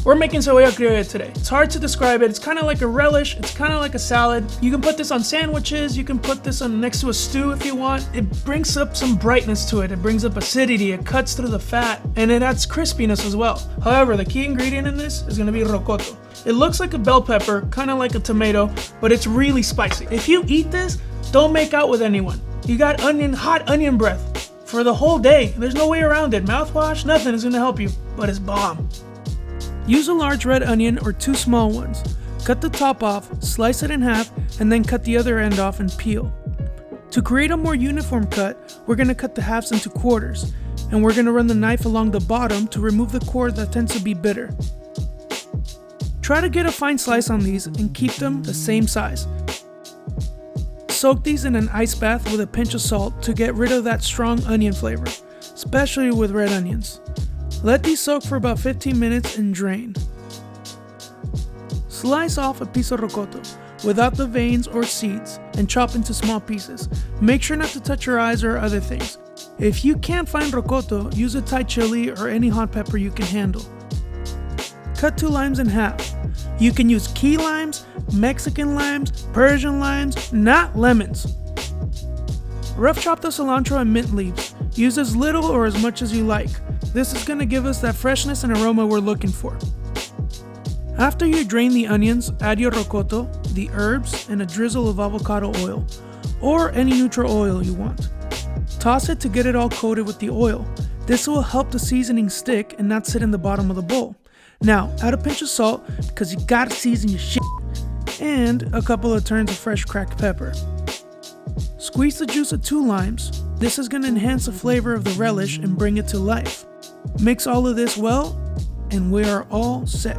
We're making cebolla criolla today. It's hard to describe it. It's kind of like a relish. It's kind of like a salad. You can put this on sandwiches. You can put this on next to a stew if you want. It brings up some brightness to it. It brings up acidity. It cuts through the fat, and it adds crispiness as well. However, the key ingredient in this is going to be rocoto. It looks like a bell pepper, kind of like a tomato, but it's really spicy. If you eat this, don't make out with anyone. You got hot onion breath for the whole day. There's no way around it. Mouthwash, nothing is going to help you, but it's bomb. Use a large red onion or 2 small ones. Cut the top off, slice it in half, and then cut the other end off and peel. To create a more uniform cut, we're going to cut the halves into quarters, and we're going to run the knife along the bottom to remove the core that tends to be bitter. Try to get a fine slice on these and keep them the same size. Soak these in an ice bath with a pinch of salt to get rid of that strong onion flavor, especially with red onions. Let these soak for about 15 minutes and drain. Slice off a piece of rocoto without the veins or seeds and chop into small pieces. Make sure not to touch your eyes or other things. If you can't find rocoto, use a Thai chili or any hot pepper you can handle. Cut 2 limes in half. You can use key limes, Mexican limes, Persian limes, not lemons. Rough chop the cilantro and mint leaves. Use as little or as much as you like. This is going to give us that freshness and aroma we're looking for. After you drain the onions, add your rocoto, the herbs, and a drizzle of avocado oil, or any neutral oil you want. Toss it to get it all coated with the oil. This will help the seasoning stick and not sit in the bottom of the bowl. Now, add a pinch of salt, because you gotta season your shit, and a couple of turns of fresh cracked pepper. Squeeze the juice of 2 limes. This is going to enhance the flavor of the relish and bring it to life. Mix all of this well, and we are all set.